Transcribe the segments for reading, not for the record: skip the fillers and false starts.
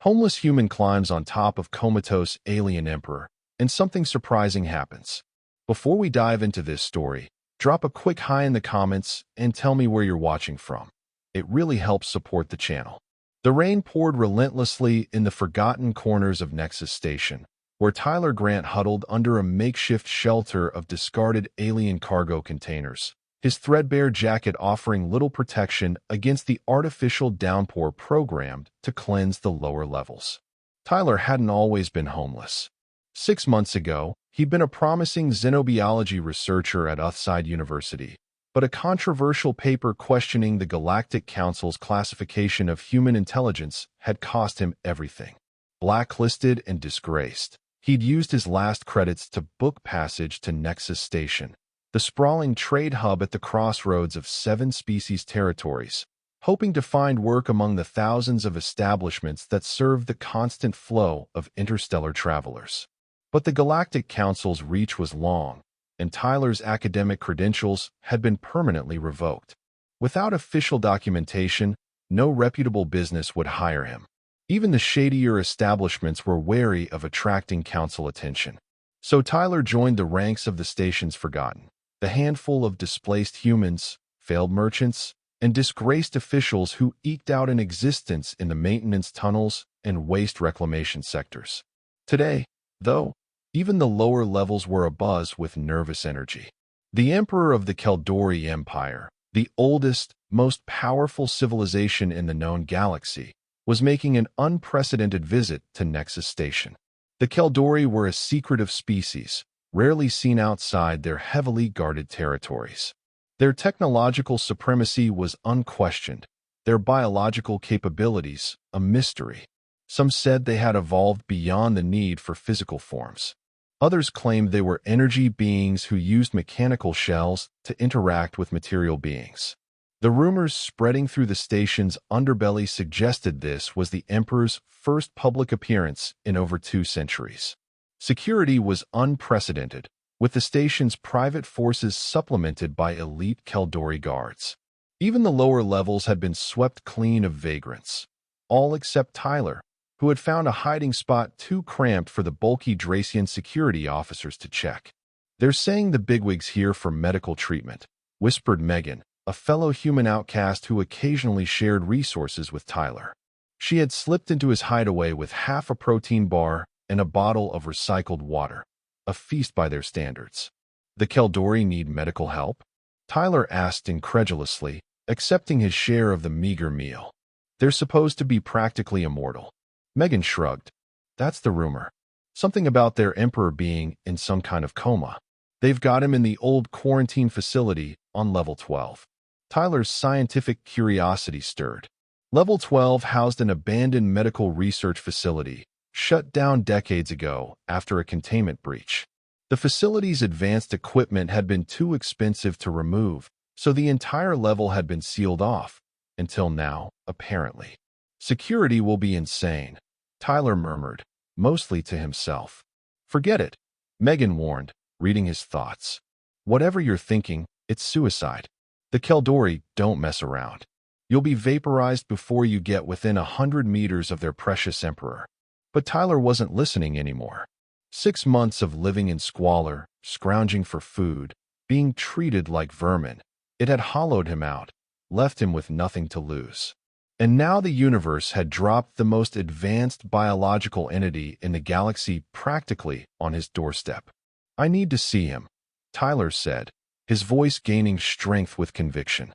Homeless human climbs on top of Comatose alien emperor, and something surprising happens. Before we dive into this story, drop a quick hi in the comments and tell me where you're watching from. It really helps support the channel. The rain poured relentlessly in the forgotten corners of Nexus Station, where Tyler Grant huddled under a makeshift shelter of discarded alien cargo containers, his threadbare jacket offering little protection against the artificial downpour programmed to cleanse the lower levels. Tyler hadn't always been homeless. 6 months ago, he'd been a promising xenobiology researcher at HFY University, but a controversial paper questioning the Galactic Council's classification of human intelligence had cost him everything. Blacklisted and disgraced, he'd used his last credits to book passage to Nexus Station, the sprawling trade hub at the crossroads of 7 species territories, hoping to find work among the thousands of establishments that serve the constant flow of interstellar travelers. But the Galactic Council's reach was long, and Tyler's academic credentials had been permanently revoked. Without official documentation, no reputable business would hire him. Even the shadier establishments were wary of attracting council attention. So Tyler joined the ranks of the station's forgotten, the handful of displaced humans, failed merchants, and disgraced officials who eked out an existence in the maintenance tunnels and waste reclamation sectors. Today, though, even the lower levels were abuzz with nervous energy. The Emperor of the Keldori Empire, the oldest, most powerful civilization in the known galaxy, was making an unprecedented visit to Nexus Station. The Keldori were a secretive species, rarely seen outside their heavily guarded territories. Their technological supremacy was unquestioned, their biological capabilities a mystery. Some said they had evolved beyond the need for physical forms. Others claimed they were energy beings who used mechanical shells to interact with material beings. The rumors spreading through the station's underbelly suggested this was the Emperor's first public appearance in over 2 centuries. Security was unprecedented, with the station's private forces supplemented by elite Keldori guards. Even the lower levels had been swept clean of vagrants, all except Tyler, who had found a hiding spot too cramped for the bulky Dracian security officers to check. "They're saying the bigwigs here for medical treatment," whispered Megan, a fellow human outcast who occasionally shared resources with Tyler. She had slipped into his hideaway with half a protein bar and a bottle of recycled water, a feast by their standards. "The Keldori need medical help?" Tyler asked incredulously, accepting his share of the meager meal. "They're supposed to be practically immortal." Megan shrugged. "That's the rumor. Something about their emperor being in some kind of coma. They've got him in the old quarantine facility on level 12. Tyler's scientific curiosity stirred. Level 12 housed an abandoned medical research facility, shut down decades ago after a containment breach. The facility's advanced equipment had been too expensive to remove, so the entire level had been sealed off, until now, apparently. "Security will be insane," Tyler murmured, mostly to himself. "Forget it," Megan warned, reading his thoughts. "Whatever you're thinking, it's suicide. The Keldori don't mess around. You'll be vaporized before you get within 100 meters of their precious emperor." But Tyler wasn't listening anymore. 6 months of living in squalor, scrounging for food, being treated like vermin, it had hollowed him out, left him with nothing to lose. And now the universe had dropped the most advanced biological entity in the galaxy practically on his doorstep. "I need to see him," Tyler said, his voice gaining strength with conviction.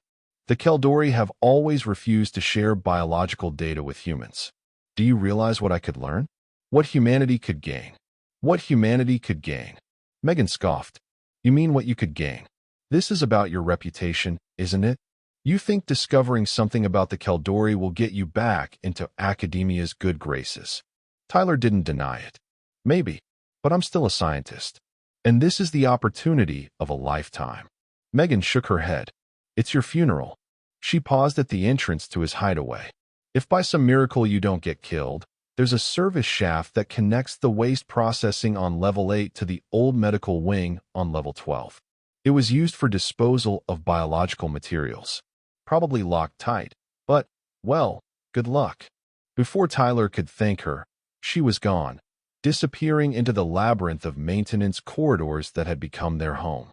"The Keldori have always refused to share biological data with humans. Do you realize what I could learn? What humanity could gain? What humanity could gain?" Megan scoffed. "You mean what you could gain? This is about your reputation, isn't it? You think discovering something about the Keldori will get you back into academia's good graces." Tyler didn't deny it. "Maybe, but I'm still a scientist. And this is the opportunity of a lifetime." Megan shook her head. "It's your funeral." She paused at the entrance to his hideaway. "If by some miracle you don't get killed, there's a service shaft that connects the waste processing on level 8 to the old medical wing on level 12. It was used for disposal of biological materials. Probably locked tight, but, well, good luck." Before Tyler could thank her, she was gone, disappearing into the labyrinth of maintenance corridors that had become their home.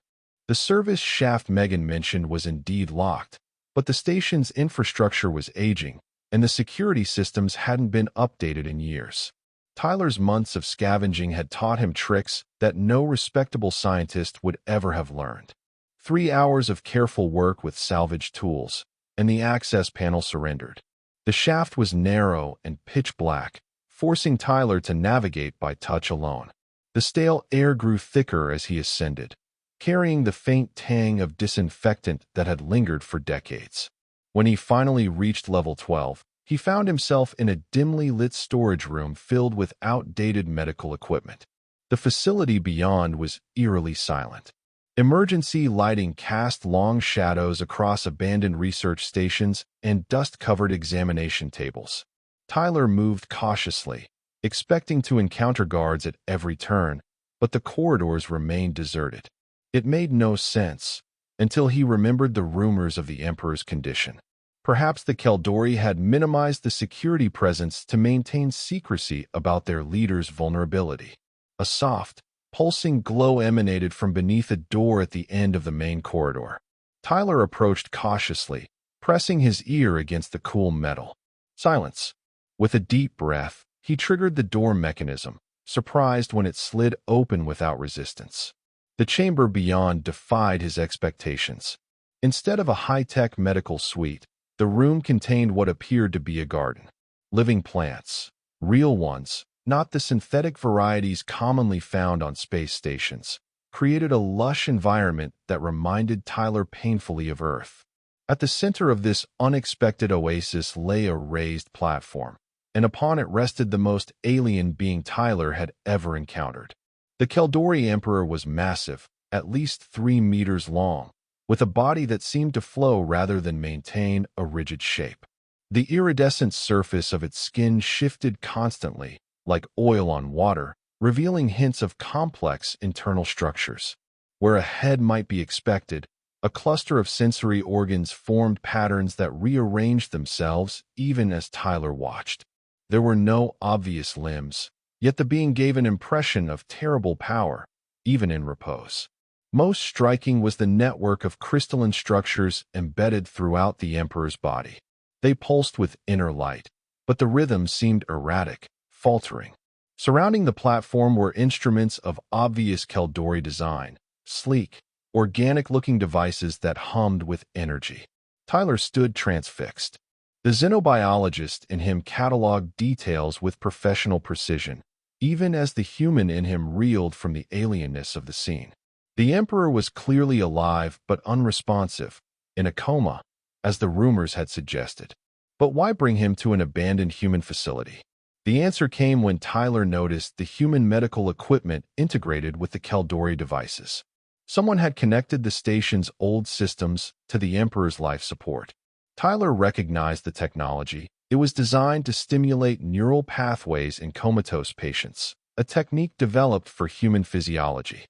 The service shaft Megan mentioned was indeed locked, but the station's infrastructure was aging, and the security systems hadn't been updated in years. Tyler's months of scavenging had taught him tricks that no respectable scientist would ever have learned. 3 hours of careful work with salvaged tools, and the access panel surrendered. The shaft was narrow and pitch black, forcing Tyler to navigate by touch alone. The stale air grew thicker as he ascended, carrying the faint tang of disinfectant that had lingered for decades. When he finally reached level 12, he found himself in a dimly lit storage room filled with outdated medical equipment. The facility beyond was eerily silent. Emergency lighting cast long shadows across abandoned research stations and dust-covered examination tables. Tyler moved cautiously, expecting to encounter guards at every turn, but the corridors remained deserted. It made no sense until he remembered the rumors of the Emperor's condition. Perhaps the Keldori had minimized the security presence to maintain secrecy about their leader's vulnerability. A soft, pulsing glow emanated from beneath a door at the end of the main corridor. Tyler approached cautiously, pressing his ear against the cool metal. Silence. With a deep breath, he triggered the door mechanism, surprised when it slid open without resistance. The chamber beyond defied his expectations. Instead of a high-tech medical suite, the room contained what appeared to be a garden. Living plants, real ones, not the synthetic varieties commonly found on space stations, created a lush environment that reminded Tyler painfully of Earth. At the center of this unexpected oasis lay a raised platform, and upon it rested the most alien being Tyler had ever encountered. The Keldori Emperor was massive, at least 3 meters long, with a body that seemed to flow rather than maintain a rigid shape. The iridescent surface of its skin shifted constantly, like oil on water, revealing hints of complex internal structures. Where a head might be expected, a cluster of sensory organs formed patterns that rearranged themselves even as Tyler watched. There were no obvious limbs, yet the being gave an impression of terrible power, even in repose. Most striking was the network of crystalline structures embedded throughout the Emperor's body. They pulsed with inner light, but the rhythm seemed erratic, faltering. Surrounding the platform were instruments of obvious Keldori design, sleek, organic-looking devices that hummed with energy. Tyler stood transfixed. The xenobiologist in him cataloged details with professional precision, even as the human in him reeled from the alienness of the scene. The Emperor was clearly alive but unresponsive, in a coma, as the rumors had suggested. But why bring him to an abandoned human facility? The answer came when Tyler noticed the human medical equipment integrated with the Keldori devices. Someone had connected the station's old systems to the Emperor's life support. Tyler recognized the technology. It was designed to stimulate neural pathways in comatose patients, a technique developed for human physiology.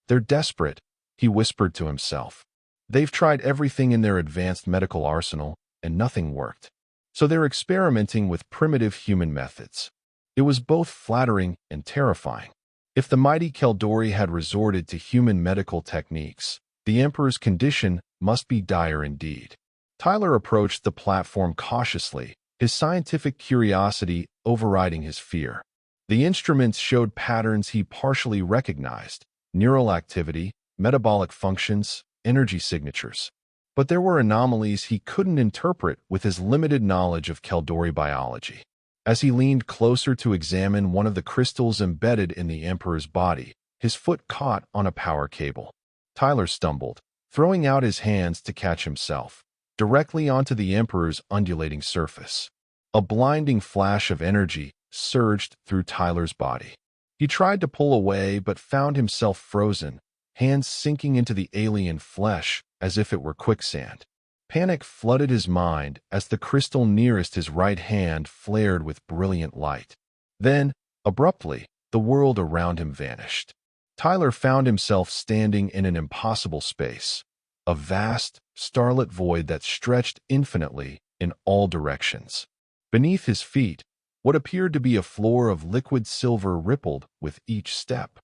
They're desperate, he whispered to himself. They've tried everything in their advanced medical arsenal, and nothing worked. So they're experimenting with primitive human methods. It was both flattering and terrifying. If the mighty Keldori had resorted to human medical techniques, the Emperor's condition must be dire indeed. Tyler approached the platform cautiously, his scientific curiosity overriding his fear. The instruments showed patterns he partially recognized: neural activity, metabolic functions, energy signatures. But there were anomalies he couldn't interpret with his limited knowledge of Keldori biology. As he leaned closer to examine one of the crystals embedded in the Emperor's body, his foot caught on a power cable. Tyler stumbled, throwing out his hands to catch himself, directly onto the Emperor's undulating surface. A blinding flash of energy surged through Tyler's body. He tried to pull away but found himself frozen, hands sinking into the alien flesh as if it were quicksand. Panic flooded his mind as the crystal nearest his right hand flared with brilliant light. Then, abruptly, the world around him vanished. Tyler found himself standing in an impossible space, a vast, starlit void that stretched infinitely in all directions. Beneath his feet, What appeared to be a floor of liquid silver rippled with each step.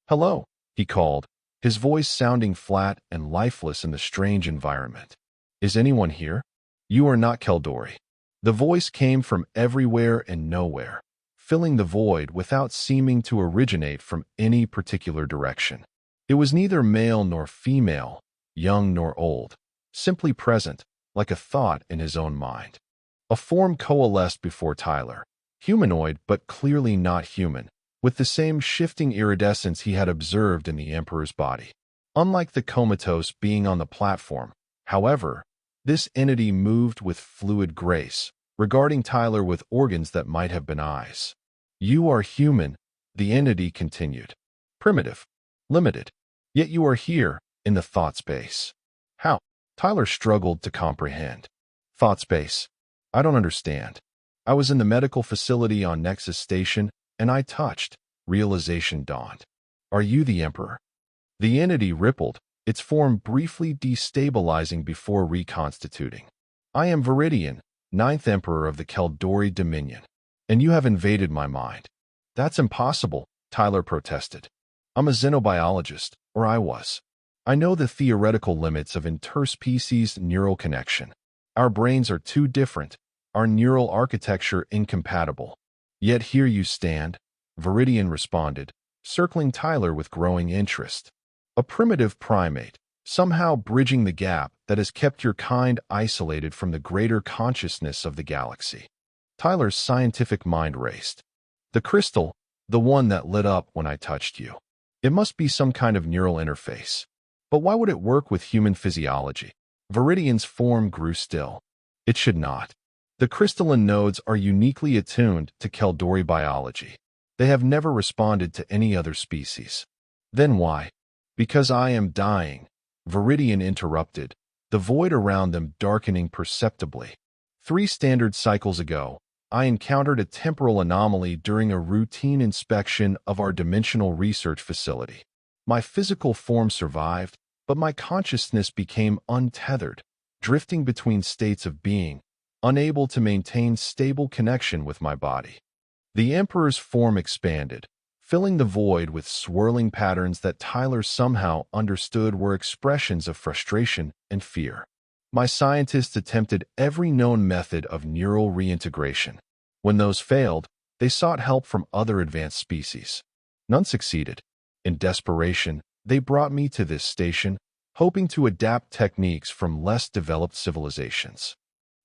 "Hello," he called, his voice sounding flat and lifeless in the strange environment. "Is anyone here? You are not Keldori." The voice came from everywhere and nowhere, filling the void without seeming to originate from any particular direction. It was neither male nor female, young nor old, simply present, like a thought in his own mind. A form coalesced before Tyler, humanoid but clearly not human, with the same shifting iridescence he had observed in the Emperor's body. Unlike the Comatose being on the platform, however, this entity moved with fluid grace, regarding Tyler with organs that might have been eyes. "You are human," the entity continued. "Primitive. Limited. Yet you are here, in the thought space." "How?" Tyler struggled to comprehend. "Thought space? I don't understand. I was in the medical facility on Nexus Station, and I touched." Realization dawned. "Are you the Emperor?" The entity rippled, its form briefly destabilizing before reconstituting. "I am Viridian, 9th Emperor of the Keldori Dominion, and you have invaded my mind." "That's impossible," Tyler protested. "I'm a xenobiologist, or I was. I know the theoretical limits of interspecies neural connection. Our brains are too different, our neural architecture incompatible. Yet here you stand," Viridian responded, circling Tyler with growing interest. "A primitive primate, somehow bridging the gap that has kept your kind isolated from the greater consciousness of the galaxy." Tyler's scientific mind raced. "The crystal, the one that lit up when I touched you. It must be some kind of neural interface. But why would it work with human physiology?" Viridian's form grew still. "It should not. The crystalline nodes are uniquely attuned to Keldori biology. They have never responded to any other species." "Then why?" "Because I am dying," Viridian interrupted, the void around them darkening perceptibly. 3 standard cycles ago, I encountered a temporal anomaly during a routine inspection of our dimensional research facility. My physical form survived, but my consciousness became untethered, drifting between states of being, unable to maintain stable connection with my body. The Emperor's form expanded, filling the void with swirling patterns that Tyler somehow understood were expressions of frustration and fear. My scientists attempted every known method of neural reintegration. When those failed, they sought help from other advanced species. None succeeded. In desperation, they brought me to this station, hoping to adapt techniques from less developed civilizations.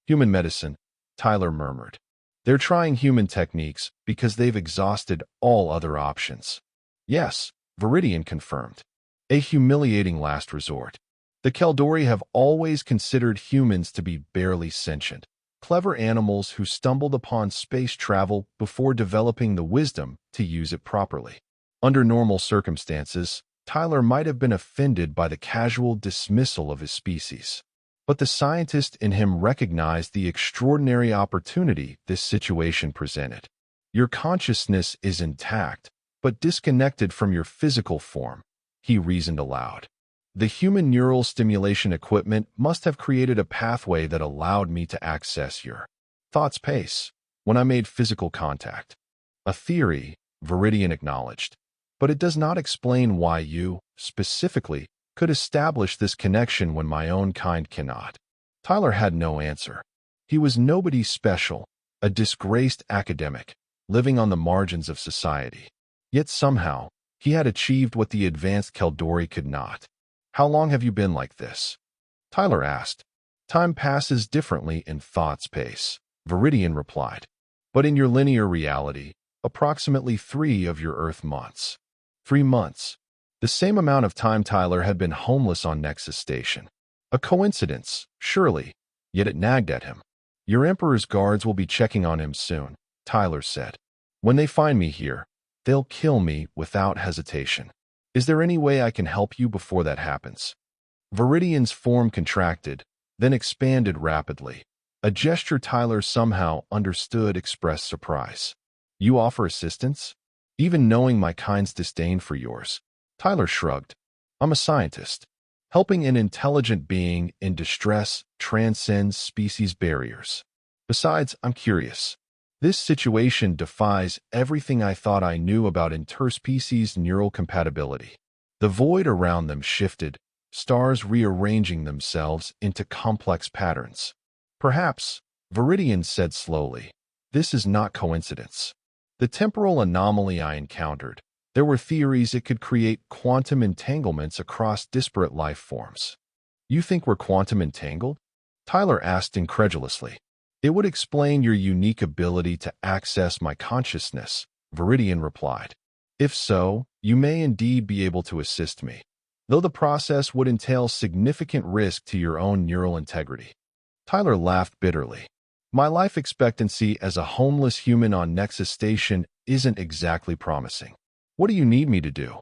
"Human medicine," Tyler murmured. "They're trying human techniques because they've exhausted all other options." "Yes," Viridian confirmed. "A humiliating last resort. The Keldori have always considered humans to be barely sentient, clever animals who stumbled upon space travel before developing the wisdom to use it properly." Under normal circumstances, Tyler might have been offended by the casual dismissal of his species. But the scientist in him recognized the extraordinary opportunity this situation presented. "Your consciousness is intact, but disconnected from your physical form," he reasoned aloud. "The human neural stimulation equipment must have created a pathway that allowed me to access your thought space when I made physical contact." "A theory," Viridian acknowledged, "but it does not explain why you, specifically, could establish this connection when my own kind cannot." Tyler had no answer. He was nobody special, a disgraced academic, living on the margins of society. Yet somehow, he had achieved what the advanced Keldori could not. "How long have you been like this?" Tyler asked. "Time passes differently in thought space," Viridian replied. "But in your linear reality, approximately 3 of your Earth months." 3 months. The same amount of time Tyler had been homeless on Nexus Station. A coincidence, surely, yet it nagged at him. "Your Emperor's guards will be checking on him soon," Tyler said. "When they find me here, they'll kill me without hesitation. Is there any way I can help you before that happens?" Viridian's form contracted, then expanded rapidly. A gesture Tyler somehow understood expressed surprise. "You offer assistance? Even knowing my kind's disdain for yours?" Tyler shrugged. "I'm a scientist. Helping an intelligent being in distress transcends species barriers. Besides, I'm curious. This situation defies everything I thought I knew about interspecies neural compatibility. The void around them shifted, stars rearranging themselves into complex patterns. Perhaps, Viridian said slowly, this is not coincidence. The temporal anomaly I encountered, there were theories it could create quantum entanglements across disparate life forms. You think we're quantum entangled? Tyler asked incredulously. It would explain your unique ability to access my consciousness, Viridian replied. If so, you may indeed be able to assist me, though the process would entail significant risk to your own neural integrity. Tyler laughed bitterly. My life expectancy as a homeless human on Nexus Station isn't exactly promising. What do you need me to do?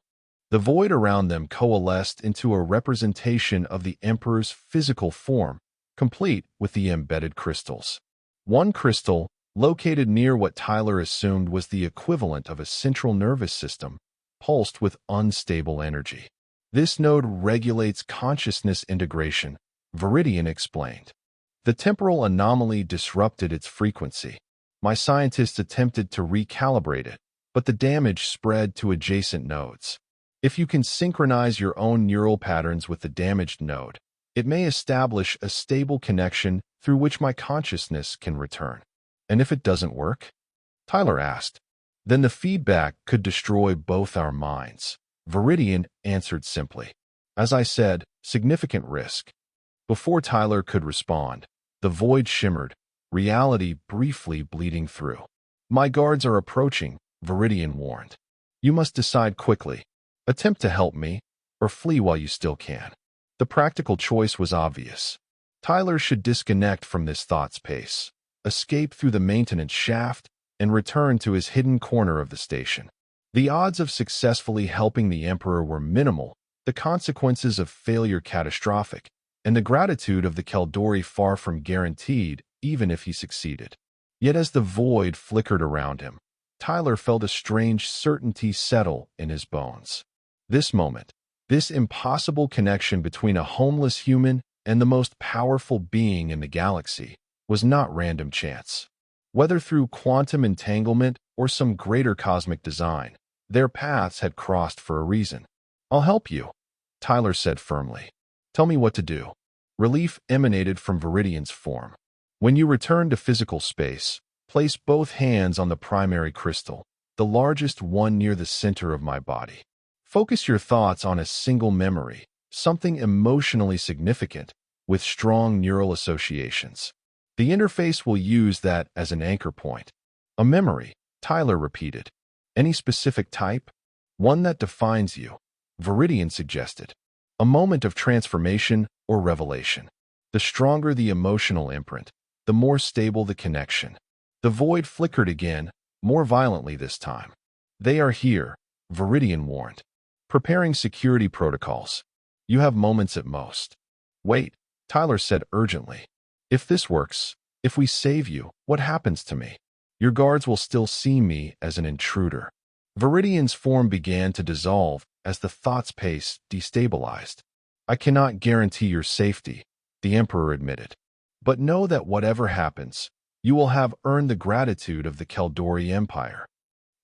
The void around them coalesced into a representation of the Emperor's physical form, complete with the embedded crystals. One crystal, located near what Tyler assumed was the equivalent of a central nervous system, pulsed with unstable energy. This node regulates consciousness integration, Viridian explained. The temporal anomaly disrupted its frequency. My scientists attempted to recalibrate it, but the damage spread to adjacent nodes. If you can synchronize your own neural patterns with the damaged node, it may establish a stable connection through which my consciousness can return. And if it doesn't work? Tyler asked. Then the feedback could destroy both our minds. Viridian answered simply. As I said, significant risk. Before Tyler could respond, the void shimmered, reality briefly bleeding through. My guards are approaching, Viridian warned. You must decide quickly. Attempt to help me, or flee while you still can. The practical choice was obvious. Tyler should disconnect from this thought space, escape through the maintenance shaft, and return to his hidden corner of the station. The odds of successfully helping the Emperor were minimal, the consequences of failure catastrophic, and the gratitude of the Keldori far from guaranteed even if he succeeded. Yet as the void flickered around him, Tyler felt a strange certainty settle in his bones. This moment, this impossible connection between a homeless human and the most powerful being in the galaxy, was not random chance. Whether through quantum entanglement or some greater cosmic design, their paths had crossed for a reason. I'll help you, Tyler said firmly. Tell me what to do. Relief emanated from Viridian's form. When you return to physical space, place both hands on the primary crystal, the largest one near the center of my body. Focus your thoughts on a single memory, something emotionally significant, with strong neural associations. The interface will use that as an anchor point. A memory, Tyler repeated. Any specific type? One that defines you, Viridian suggested. A moment of transformation or revelation. The stronger the emotional imprint, the more stable the connection. The void flickered again, more violently this time. They are here, Viridian warned. Preparing security protocols. You have moments at most. Wait, Tyler said urgently. If this works, if we save you, what happens to me? Your guards will still see me as an intruder. Viridian's form began to dissolve as the thought's pace destabilized. I cannot guarantee your safety, the Emperor admitted. But know that whatever happens, you will have earned the gratitude of the Keldori Empire.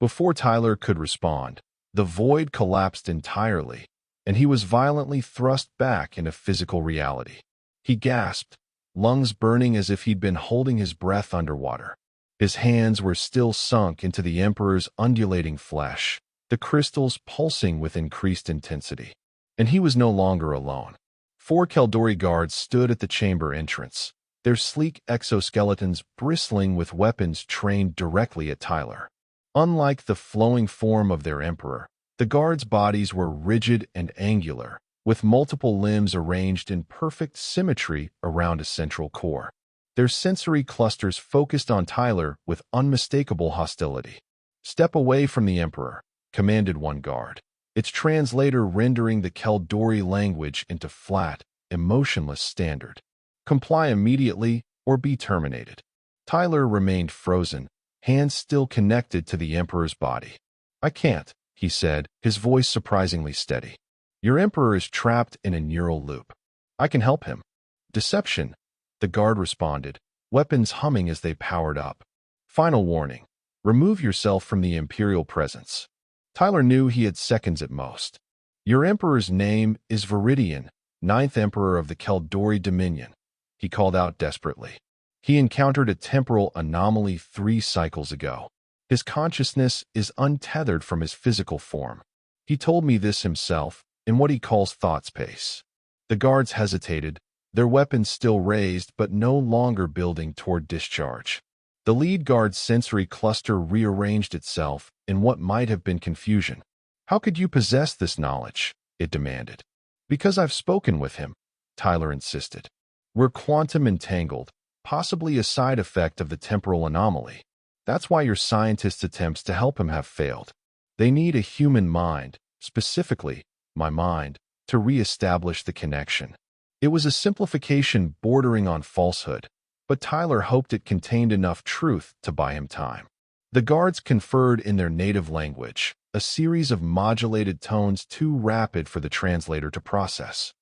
Before Tyler could respond, the void collapsed entirely, and he was violently thrust back into physical reality. He gasped, lungs burning as if he'd been holding his breath underwater. His hands were still sunk into the Emperor's undulating flesh, the crystals pulsing with increased intensity. And he was no longer alone. 4 Keldori guards stood at the chamber entrance, their sleek exoskeletons bristling with weapons trained directly at Tyler. Unlike the flowing form of their Emperor, the guards' bodies were rigid and angular, with multiple limbs arranged in perfect symmetry around a central core. Their sensory clusters focused on Tyler with unmistakable hostility. Step away from the Emperor, commanded one guard, its translator rendering the Keldori language into flat, emotionless standard. Comply immediately or be terminated. Tyler remained frozen, hands still connected to the Emperor's body. I can't, he said, his voice surprisingly steady. Your Emperor is trapped in a neural loop. I can help him. Deception, the guard responded, weapons humming as they powered up. Final warning. Remove yourself from the Imperial presence. Tyler knew he had seconds at most. Your Emperor's name is Viridian, 9th Emperor of the Keldori Dominion, he called out desperately. He encountered a temporal anomaly 3 cycles ago. His consciousness is untethered from his physical form. He told me this himself, in what he calls thought space. The guards hesitated, their weapons still raised but no longer building toward discharge. The lead guard's sensory cluster rearranged itself in what might have been confusion. How could you possess this knowledge? It demanded. Because I've spoken with him, Tyler insisted. We're quantum entangled, possibly a side effect of the temporal anomaly. That's why your scientists' attempts to help him have failed. They need a human mind, specifically, my mind, to re-establish the connection. It was a simplification bordering on falsehood, but Tyler hoped it contained enough truth to buy him time. The guards conferred in their native language, a series of modulated tones too rapid for the translator to process.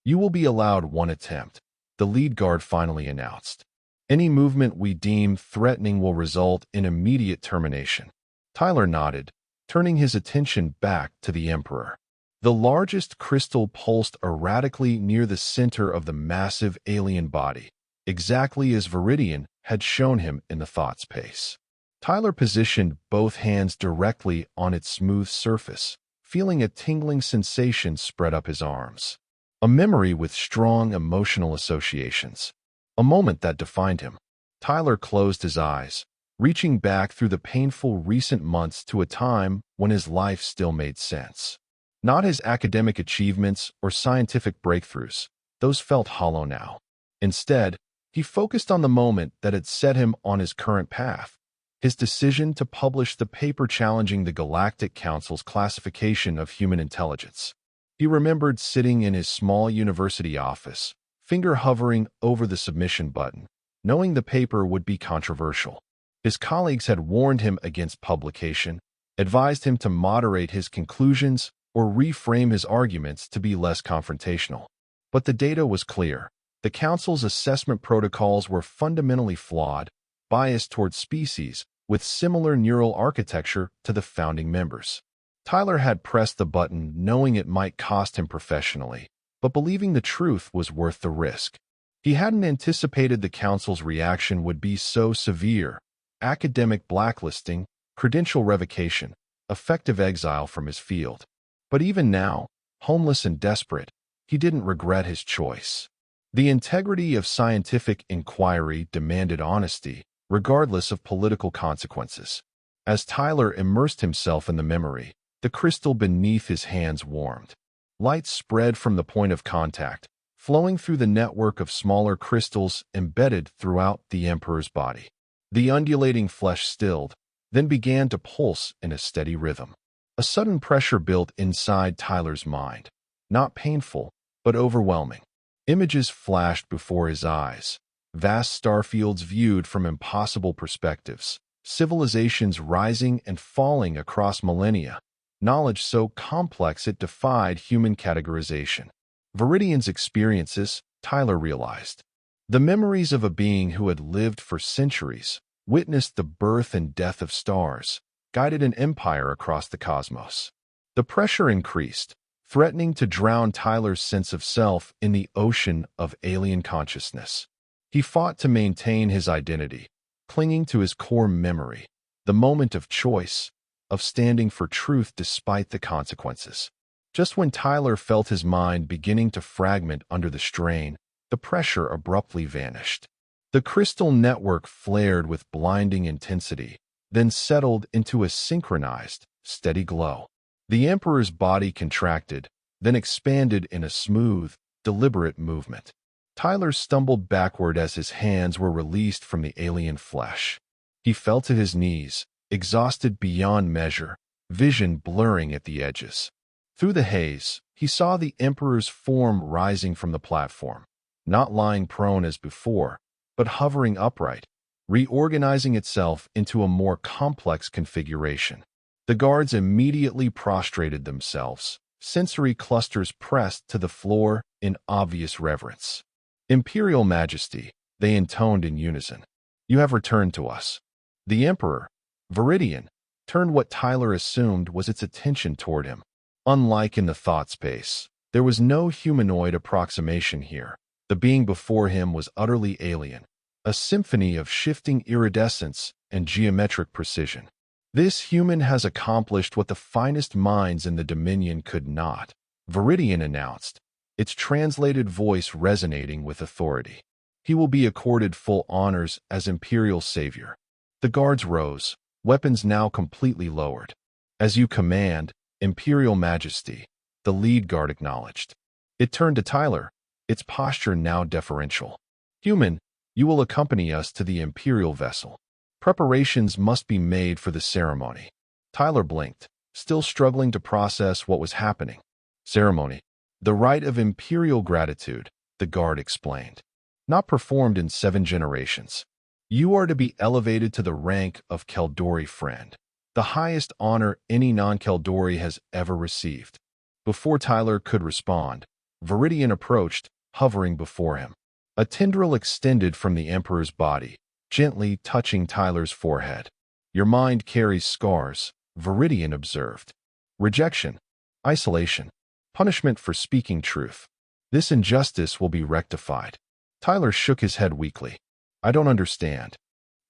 You will be allowed 1 attempt, the lead guard finally announced. Any movement we deem threatening will result in immediate termination. Tyler nodded, turning his attention back to the Emperor. The largest crystal pulsed erratically near the center of the massive alien body, exactly as Viridian had shown him in the thought space. Tyler positioned both hands directly on its smooth surface, feeling a tingling sensation spread up his arms. A memory with strong emotional associations. A moment that defined him. Tyler closed his eyes, reaching back through the painful recent months to a time when his life still made sense. Not his academic achievements or scientific breakthroughs, those felt hollow now. Instead, he focused on the moment that had set him on his current path, his decision to publish the paper challenging the Galactic Council's classification of human intelligence. He remembered sitting in his small university office, finger hovering over the submission button, knowing the paper would be controversial. His colleagues had warned him against publication, advised him to moderate his conclusions or reframe his arguments to be less confrontational. But the data was clear. The Council's assessment protocols were fundamentally flawed, biased toward species with similar neural architecture to the founding members. Tyler had pressed the button knowing it might cost him professionally, but believing the truth was worth the risk. He hadn't anticipated the Council's reaction would be so severe: academic blacklisting, credential revocation, effective exile from his field. But even now, homeless and desperate, he didn't regret his choice. The integrity of scientific inquiry demanded honesty, regardless of political consequences. As Tyler immersed himself in the memory, the crystal beneath his hands warmed. Light spread from the point of contact, flowing through the network of smaller crystals embedded throughout the Emperor's body. The undulating flesh stilled, then began to pulse in a steady rhythm. A sudden pressure built inside Tyler's mind, not painful, but overwhelming. Images flashed before his eyes, vast starfields viewed from impossible perspectives, civilizations rising and falling across millennia, knowledge so complex it defied human categorization. Viridian's experiences, Tyler realized. The memories of a being who had lived for centuries, witnessed the birth and death of stars, guided an empire across the cosmos. The pressure increased, threatening to drown Tyler's sense of self in the ocean of alien consciousness. He fought to maintain his identity, clinging to his core memory, the moment of choice, of standing for truth despite the consequences. Just when Tyler felt his mind beginning to fragment under the strain, the pressure abruptly vanished. The crystal network flared with blinding intensity, then settled into a synchronized, steady glow. The Emperor's body contracted, then expanded in a smooth, deliberate movement. Tyler stumbled backward as his hands were released from the alien flesh. He fell to his knees, exhausted beyond measure, vision blurring at the edges. Through the haze, he saw the Emperor's form rising from the platform, not lying prone as before, but hovering upright, reorganizing itself into a more complex configuration. The guards immediately prostrated themselves, sensory clusters pressed to the floor in obvious reverence. Imperial Majesty, they intoned in unison. You have returned to us. The Emperor, Viridian, turned what Tyler assumed was its attention toward him. Unlike in the thought space, there was no humanoid approximation here. The being before him was utterly alien, a symphony of shifting iridescence and geometric precision. This human has accomplished what the finest minds in the Dominion could not, Viridian announced, its translated voice resonating with authority. He will be accorded full honors as Imperial Savior. The guards rose, weapons now completely lowered. As you command, Imperial Majesty, the lead guard acknowledged. It turned to Tyler, its posture now deferential. Human, you will accompany us to the Imperial vessel. Preparations must be made for the ceremony. Tyler blinked, still struggling to process what was happening. Ceremony. The rite of Imperial gratitude, the guard explained. Not performed in 7 generations. You are to be elevated to the rank of Keldori Friend, the highest honor any non-Keldori has ever received. Before Tyler could respond, Viridian approached, hovering before him. A tendril extended from the Emperor's body, gently touching Tyler's forehead. Your mind carries scars, Viridian observed. Rejection, isolation, punishment for speaking truth. This injustice will be rectified. Tyler shook his head weakly. I don't understand.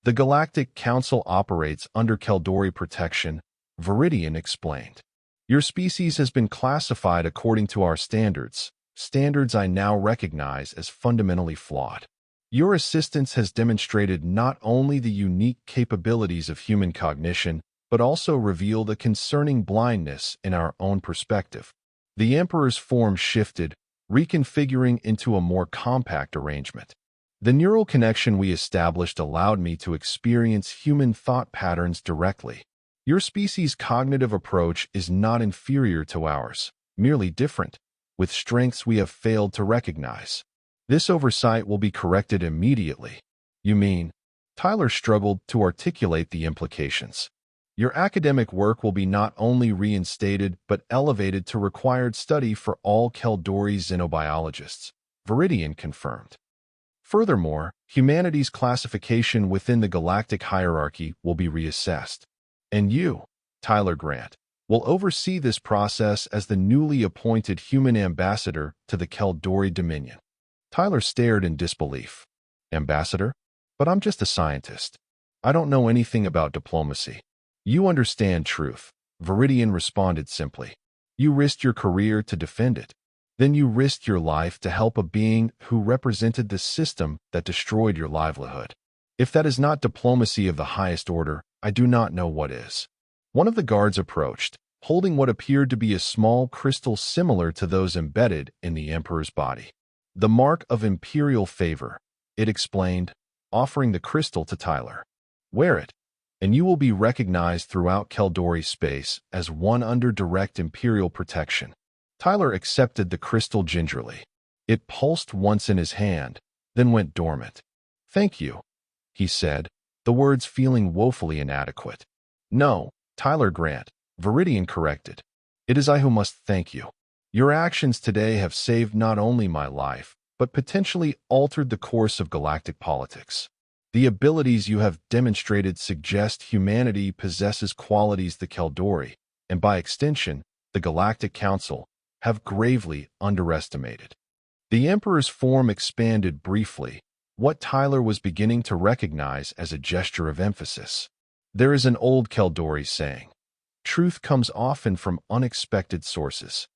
The Galactic Council operates under Keldori protection, Viridian explained. Your species has been classified according to our standards, standards I now recognize as fundamentally flawed. Your assistance has demonstrated not only the unique capabilities of human cognition, but also revealed a concerning blindness in our own perspective. The Emperor's form shifted, reconfiguring into a more compact arrangement. The neural connection we established allowed me to experience human thought patterns directly. Your species' cognitive approach is not inferior to ours, merely different, with strengths we have failed to recognize. This oversight will be corrected immediately. You mean? Tyler struggled to articulate the implications. Your academic work will be not only reinstated but elevated to required study for all Keldori xenobiologists, Viridian confirmed. Furthermore, humanity's classification within the galactic hierarchy will be reassessed. And you, Tyler Grant, will oversee this process as the newly appointed human ambassador to the Keldori Dominion. Tyler stared in disbelief. Ambassador? But I'm just a scientist. I don't know anything about diplomacy. You understand truth, Viridian responded simply. You risked your career to defend it. Then you risked your life to help a being who represented the system that destroyed your livelihood. If that is not diplomacy of the highest order, I do not know what is. One of the guards approached, holding what appeared to be a small crystal similar to those embedded in the Emperor's body. The mark of imperial favor, it explained, offering the crystal to Tyler. Wear it, and you will be recognized throughout Keldori space as one under direct imperial protection. Tyler accepted the crystal gingerly. It pulsed once in his hand, then went dormant. Thank you, he said, the words feeling woefully inadequate. No, Tyler Grant, Viridian corrected. It is I who must thank you. Your actions today have saved not only my life, but potentially altered the course of galactic politics. The abilities you have demonstrated suggest humanity possesses qualities the Keldori, and by extension, the Galactic Council, have gravely underestimated. The Emperor's form expanded briefly, what Tyler was beginning to recognize as a gesture of emphasis. There is an old Keldori saying, truth comes often from unexpected sources.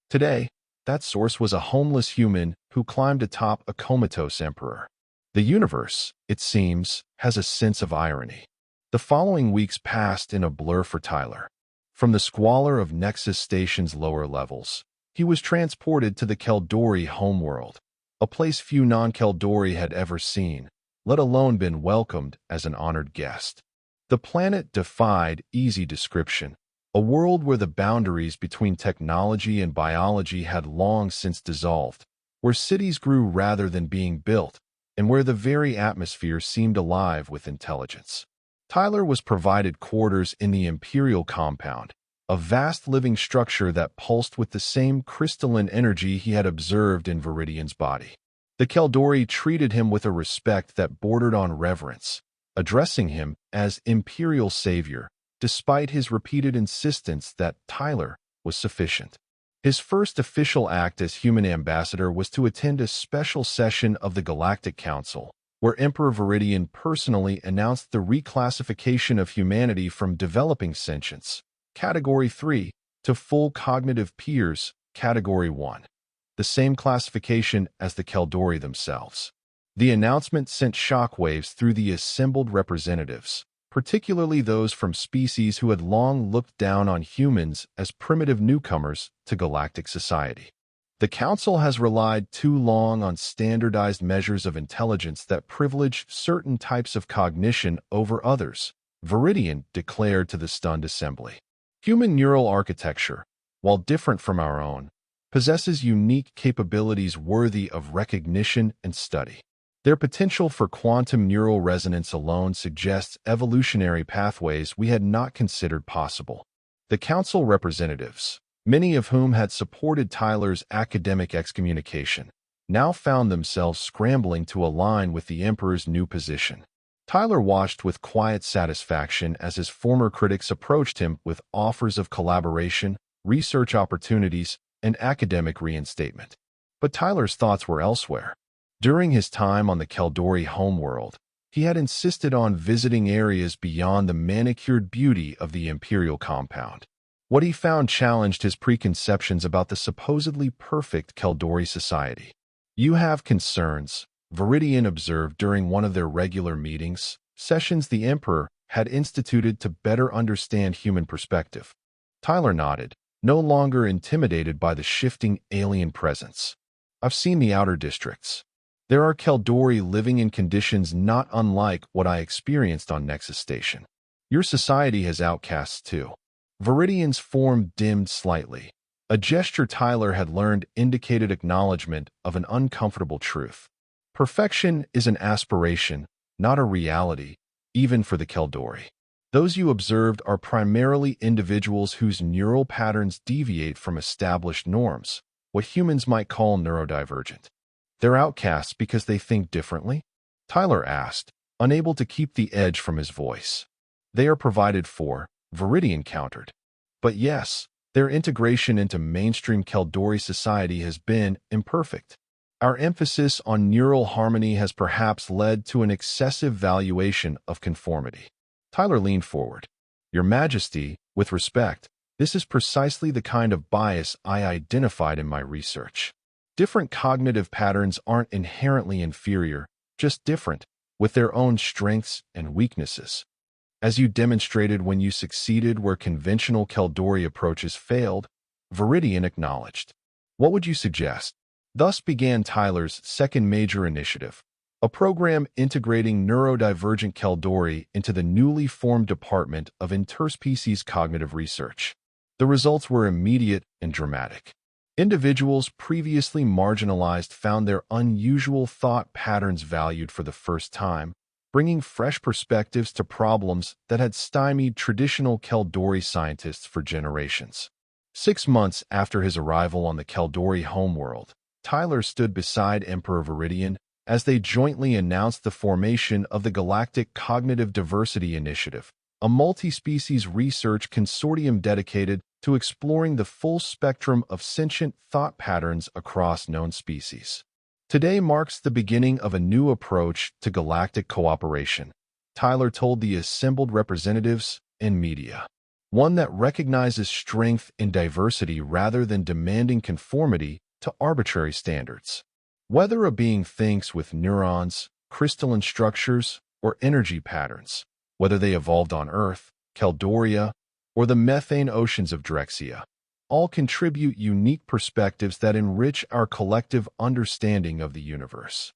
Today, that source was a homeless human who climbed atop a comatose emperor. The universe, it seems, has a sense of irony. The following weeks passed in a blur for Tyler. From the squalor of Nexus Station's lower levels, he was transported to the Keldori homeworld, a place few non-Keldori had ever seen, let alone been welcomed as an honored guest. The planet defied easy description, a world where the boundaries between technology and biology had long since dissolved, where cities grew rather than being built, and where the very atmosphere seemed alive with intelligence. Tyler was provided quarters in the Imperial compound, a vast living structure that pulsed with the same crystalline energy he had observed in Viridian's body. The Keldori treated him with a respect that bordered on reverence, addressing him as Imperial Savior, despite his repeated insistence that Tyler was sufficient. His first official act as human ambassador was to attend a special session of the Galactic Council, where Emperor Viridian personally announced the reclassification of humanity from developing sentience, Category 3, to full cognitive peers, Category 1, the same classification as the Keldori themselves. The announcement sent shockwaves through the assembled representatives, particularly those from species who had long looked down on humans as primitive newcomers to galactic society. The Council has relied too long on standardized measures of intelligence that privilege certain types of cognition over others, Viridian declared to the stunned assembly. Human neural architecture, while different from our own, possesses unique capabilities worthy of recognition and study. Their potential for quantum neural resonance alone suggests evolutionary pathways we had not considered possible. The Council representatives, many of whom had supported Tyler's academic excommunication, now found themselves scrambling to align with the Emperor's new position. Tyler watched with quiet satisfaction as his former critics approached him with offers of collaboration, research opportunities, and academic reinstatement. But Tyler's thoughts were elsewhere. During his time on the Keldori homeworld, he had insisted on visiting areas beyond the manicured beauty of the Imperial compound. What he found challenged his preconceptions about the supposedly perfect Keldori society. "You have concerns," Viridian observed during one of their regular meetings, sessions the Emperor had instituted to better understand human perspective. Tyler nodded, no longer intimidated by the shifting alien presence. "I've seen the outer districts. There are Keldori living in conditions not unlike what I experienced on Nexus Station. Your society has outcasts too." Viridian's form dimmed slightly. A gesture Tyler had learned indicated acknowledgement of an uncomfortable truth. Perfection is an aspiration, not a reality, even for the Keldori. Those you observed are primarily individuals whose neural patterns deviate from established norms, what humans might call neurodivergent. "They're outcasts because they think differently?" Tyler asked, unable to keep the edge from his voice. "They are provided for," Viridian countered. "But yes, their integration into mainstream Keldori society has been imperfect. Our emphasis on neural harmony has perhaps led to an excessive valuation of conformity." Tyler leaned forward. "Your Majesty, with respect, this is precisely the kind of bias I identified in my research. Different cognitive patterns aren't inherently inferior, just different, with their own strengths and weaknesses. As you demonstrated when you succeeded where conventional Keldori approaches failed," Viridian acknowledged. "What would you suggest?" Thus began Tyler's second major initiative, a program integrating neurodivergent Keldori into the newly formed Department of Interspecies Cognitive Research. The results were immediate and dramatic. Individuals previously marginalized found their unusual thought patterns valued for the first time, bringing fresh perspectives to problems that had stymied traditional Keldori scientists for generations. 6 months after his arrival on the Keldori homeworld, Tyler stood beside Emperor Viridian as they jointly announced the formation of the Galactic Cognitive Diversity Initiative, a multi-species research consortium dedicated to exploring the full spectrum of sentient thought patterns across known species. "Today marks the beginning of a new approach to galactic cooperation," Tyler told the assembled representatives and media. "One that recognizes strength in diversity rather than demanding conformity to arbitrary standards. Whether a being thinks with neurons, crystalline structures, or energy patterns, whether they evolved on Earth, Keldoria, or the methane oceans of Drexia, all contribute unique perspectives that enrich our collective understanding of the universe."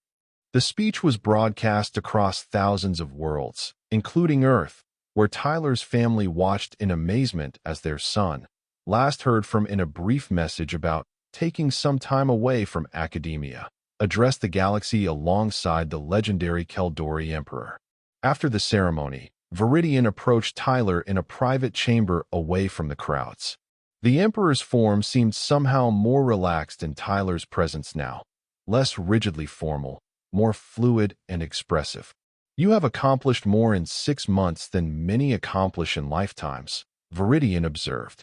The speech was broadcast across thousands of worlds, including Earth, where Tyler's family watched in amazement as their son, last heard from in a brief message about taking some time away from academia, addressed the galaxy alongside the legendary Keldori Emperor. After the ceremony, Viridian approached Tyler in a private chamber away from the crowds. The Emperor's form seemed somehow more relaxed in Tyler's presence now, less rigidly formal, more fluid and expressive. You have accomplished more in 6 months than many accomplish in lifetimes, Viridian observed.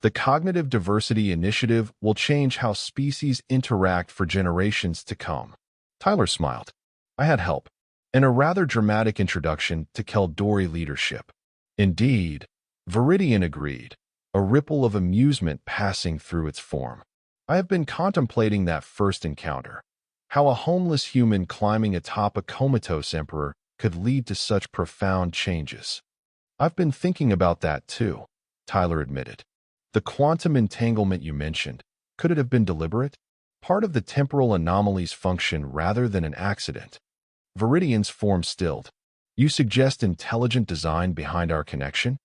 The Cognitive Diversity Initiative will change how species interact for generations to come. Tyler smiled. I had help, and a rather dramatic introduction to Keldori leadership. Indeed, Viridian agreed, a ripple of amusement passing through its form. I have been contemplating that first encounter. How a homeless human climbing atop a comatose emperor could lead to such profound changes. I've been thinking about that too, Tyler admitted. The quantum entanglement you mentioned, could it have been deliberate? Part of the temporal anomaly's function rather than an accident. Viridian's form stilled. You suggest intelligent design behind our connection?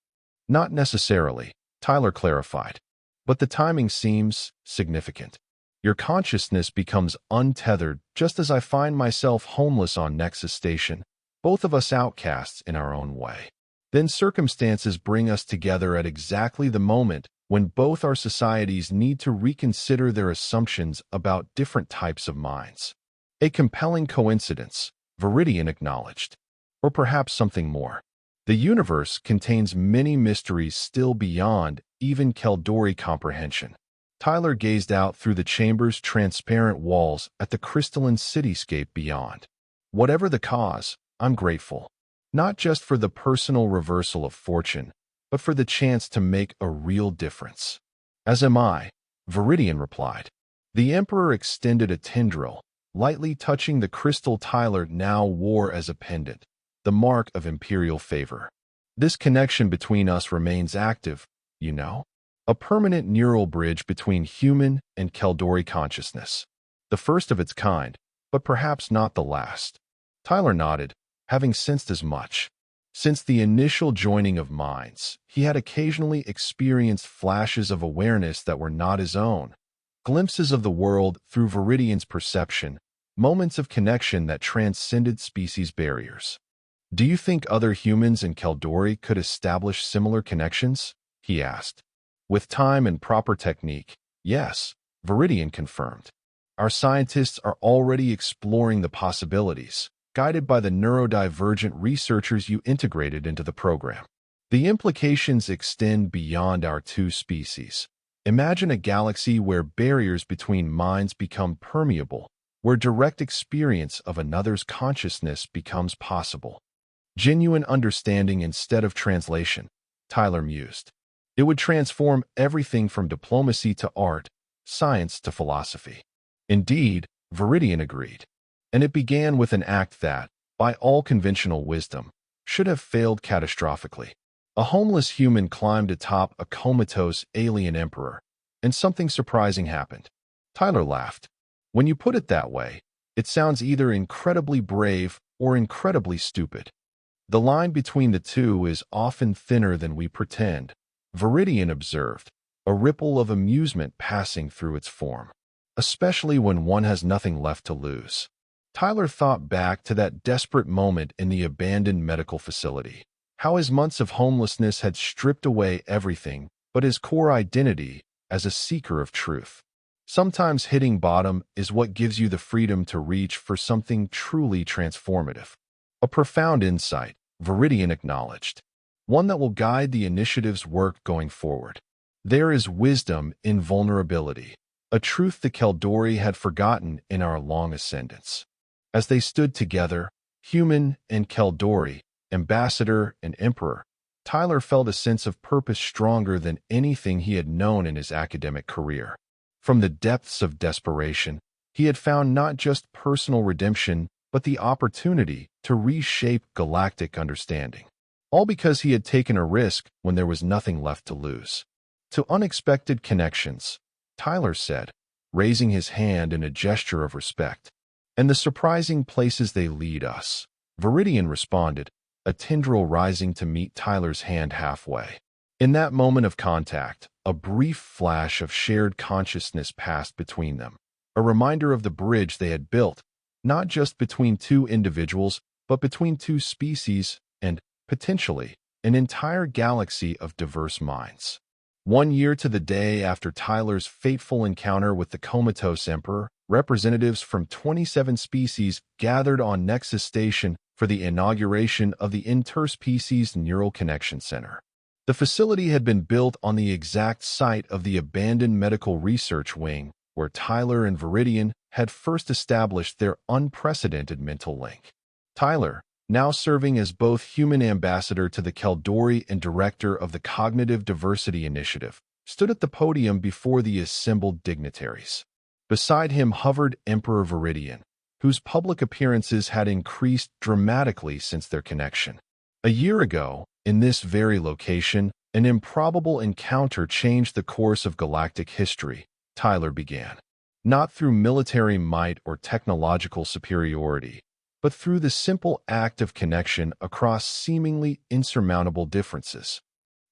Not necessarily, Tyler clarified. But the timing seems significant. Your consciousness becomes untethered just as I find myself homeless on Nexus Station, both of us outcasts in our own way. Then circumstances bring us together at exactly the moment when both our societies need to reconsider their assumptions about different types of minds. A compelling coincidence, Viridian acknowledged. Or perhaps something more. The universe contains many mysteries still beyond even Keldori comprehension. Tyler gazed out through the chamber's transparent walls at the crystalline cityscape beyond. Whatever the cause, I'm grateful. Not just for the personal reversal of fortune, but for the chance to make a real difference. As am I, Viridian replied. The Emperor extended a tendril, lightly touching the crystal Tyler now wore as a pendant, the mark of imperial favor. This connection between us remains active, you know? A permanent neural bridge between human and Keldori consciousness. The first of its kind, but perhaps not the last. Tyler nodded, having sensed as much. Since the initial joining of minds, he had occasionally experienced flashes of awareness that were not his own, glimpses of the world through Viridian's perception, moments of connection that transcended species barriers. Do you think other humans in Keldori could establish similar connections? He asked. With time and proper technique, yes, Viridian confirmed. Our scientists are already exploring the possibilities, guided by the neurodivergent researchers you integrated into the program. The implications extend beyond our two species. Imagine a galaxy where barriers between minds become permeable, where direct experience of another's consciousness becomes possible. Genuine understanding instead of translation, Tyler mused. It would transform everything from diplomacy to art, science to philosophy. Indeed, Viridian agreed. And it began with an act that, by all conventional wisdom, should have failed catastrophically. A homeless human climbed atop a comatose alien emperor, and something surprising happened. Tyler laughed. When you put it that way, it sounds either incredibly brave or incredibly stupid. The line between the two is often thinner than we pretend, Viridian observed, a ripple of amusement passing through its form, especially when one has nothing left to lose. Tyler thought back to that desperate moment in the abandoned medical facility, how his months of homelessness had stripped away everything but his core identity as a seeker of truth. Sometimes hitting bottom is what gives you the freedom to reach for something truly transformative. A profound insight, Viridian acknowledged, one that will guide the initiative's work going forward. There is wisdom in vulnerability, a truth the Keldori had forgotten in our long ascendance. As they stood together, human and Keldori, ambassador and emperor, Tyler felt a sense of purpose stronger than anything he had known in his academic career. From the depths of desperation, he had found not just personal redemption, but the opportunity to reshape galactic understanding. All because he had taken a risk when there was nothing left to lose. To unexpected connections, Tyler said, raising his hand in a gesture of respect. And the surprising places they lead us, Viridian responded, a tendril rising to meet Tyler's hand halfway. In that moment of contact, a brief flash of shared consciousness passed between them, a reminder of the bridge they had built, not just between two individuals, but between two species and, potentially, an entire galaxy of diverse minds. 1 year to the day after Tyler's fateful encounter with the Comatose Emperor, representatives from 27 species gathered on Nexus Station for the inauguration of the Interspecies Neural Connection Center. The facility had been built on the exact site of the abandoned medical research wing where Tyler and Viridian had first established their unprecedented mental link. Tyler, now serving as both human ambassador to the Caldori and director of the Cognitive Diversity Initiative, stood at the podium before the assembled dignitaries. Beside him hovered Emperor Viridian, whose public appearances had increased dramatically since their connection. A year ago, in this very location, an improbable encounter changed the course of galactic history, Tyler began. Not through military might or technological superiority, but through the simple act of connection across seemingly insurmountable differences.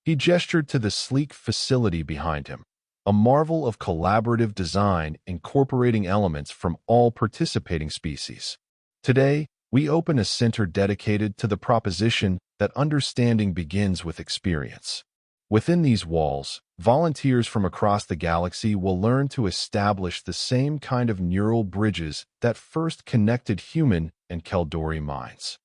He gestured to the sleek facility behind him, a marvel of collaborative design incorporating elements from all participating species. Today, we open a center dedicated to the proposition that understanding begins with experience. Within these walls, volunteers from across the galaxy will learn to establish the same kind of neural bridges that first connected human and Caldori minds.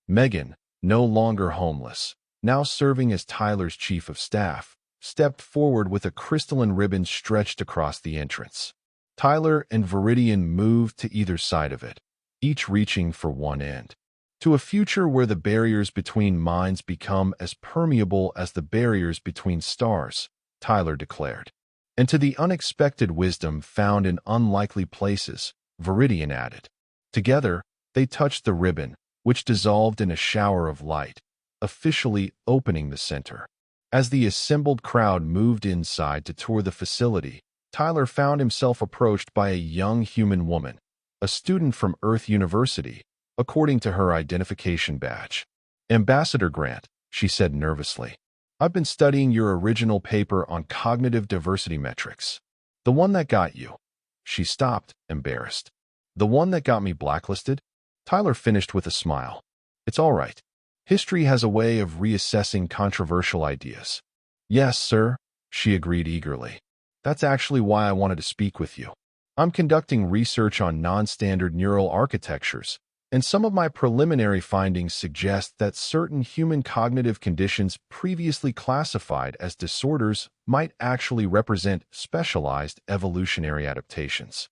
Megan, no longer homeless, now serving as Tyler's chief of staff, stepped forward with a crystalline ribbon stretched across the entrance. Tyler and Viridian moved to either side of it, each reaching for one end. To a future where the barriers between minds become as permeable as the barriers between stars, Tyler declared. And to the unexpected wisdom found in unlikely places, Viridian added. Together, they touched the ribbon, which dissolved in a shower of light, officially opening the center. As the assembled crowd moved inside to tour the facility, Tyler found himself approached by a young human woman, a student from Earth University, according to her identification badge. Ambassador Grant, she said nervously. I've been studying your original paper on cognitive diversity metrics. The one that got you. She stopped, embarrassed. The one that got me blacklisted? Tyler finished with a smile. It's all right. History has a way of reassessing controversial ideas. Yes, sir, she agreed eagerly. That's actually why I wanted to speak with you. I'm conducting research on non-standard neural architectures, and some of my preliminary findings suggest that certain human cognitive conditions previously classified as disorders might actually represent specialized evolutionary adaptations.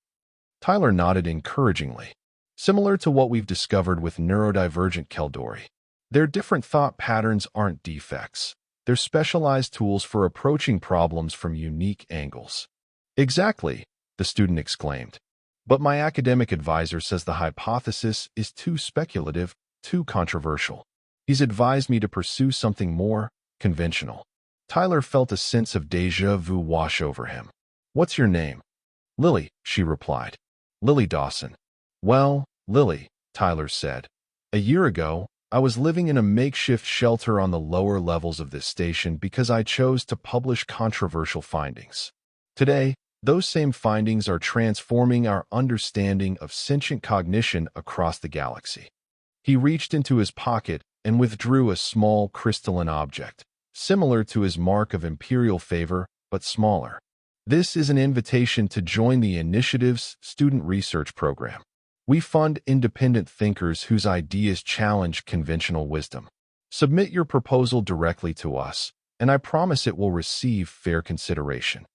Tyler nodded encouragingly. Similar to what we've discovered with neurodivergent Caldori. Their different thought patterns aren't defects. They're specialized tools for approaching problems from unique angles. Exactly, the student exclaimed. But my academic advisor says the hypothesis is too speculative, too controversial. He's advised me to pursue something more conventional. Tyler felt a sense of déjà vu wash over him. What's your name? Lily, she replied. Lily Dawson. Well, Lily, Tyler said. A year ago, I was living in a makeshift shelter on the lower levels of this station because I chose to publish controversial findings. Today, those same findings are transforming our understanding of sentient cognition across the galaxy. He reached into his pocket and withdrew a small crystalline object, similar to his mark of imperial favor, but smaller. This is an invitation to join the initiative's student research program. We fund independent thinkers whose ideas challenge conventional wisdom. Submit your proposal directly to us, and I promise it will receive fair consideration.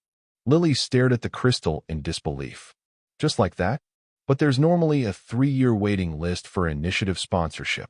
Lily stared at the crystal in disbelief. Just like that? But there's normally a 3-year waiting list for initiative sponsorship.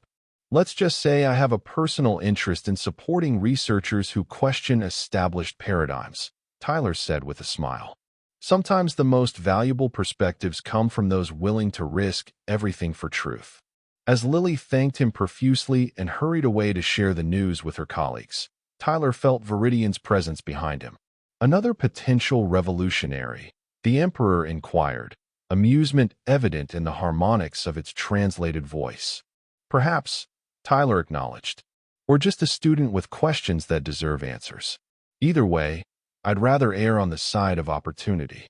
Let's just say I have a personal interest in supporting researchers who question established paradigms, Tyler said with a smile. Sometimes the most valuable perspectives come from those willing to risk everything for truth. As Lily thanked him profusely and hurried away to share the news with her colleagues, Tyler felt Viridian's presence behind him. Another potential revolutionary, the Emperor inquired, amusement evident in the harmonics of its translated voice. Perhaps, Tyler acknowledged, or just a student with questions that deserve answers. Either way, I'd rather err on the side of opportunity.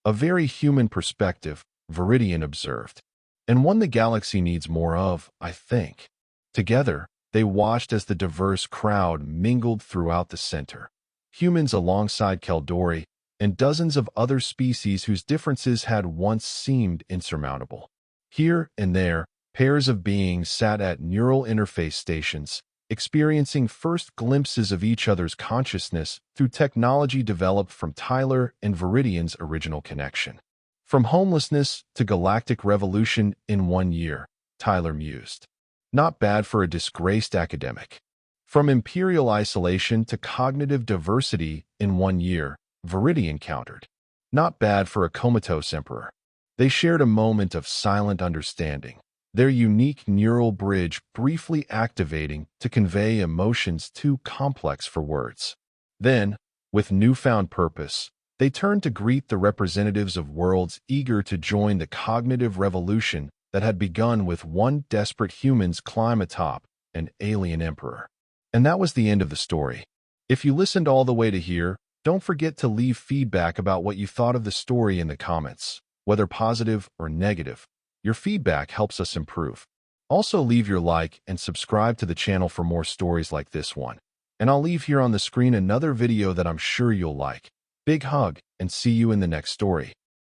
A very human perspective, Viridian observed, and one the galaxy needs more of, I think. Together, they watched as the diverse crowd mingled throughout the center. Humans alongside Caldori, and dozens of other species whose differences had once seemed insurmountable. Here and there, Pairs of beings sat at neural interface stations, experiencing first glimpses of each other's consciousness through technology developed from Tyler and Viridian's original connection. From homelessness to galactic revolution in 1 year, Tyler mused. Not bad for a disgraced academic. From imperial isolation to cognitive diversity in 1 year, Viridian countered. Not bad for a comatose emperor. They shared a moment of silent understanding, their unique neural bridge briefly activating to convey emotions too complex for words. Then, with newfound purpose, they turned to greet the representatives of worlds eager to join the cognitive revolution that had begun with one desperate human's climb atop an alien emperor. And that was the end of the story. If you listened all the way to here, don't forget to leave feedback about what you thought of the story in the comments, whether positive or negative. Your feedback helps us improve. Also leave your like and subscribe to the channel for more stories like this one. And I'll leave here on the screen another video that I'm sure you'll like. Big hug, and see you in the next story.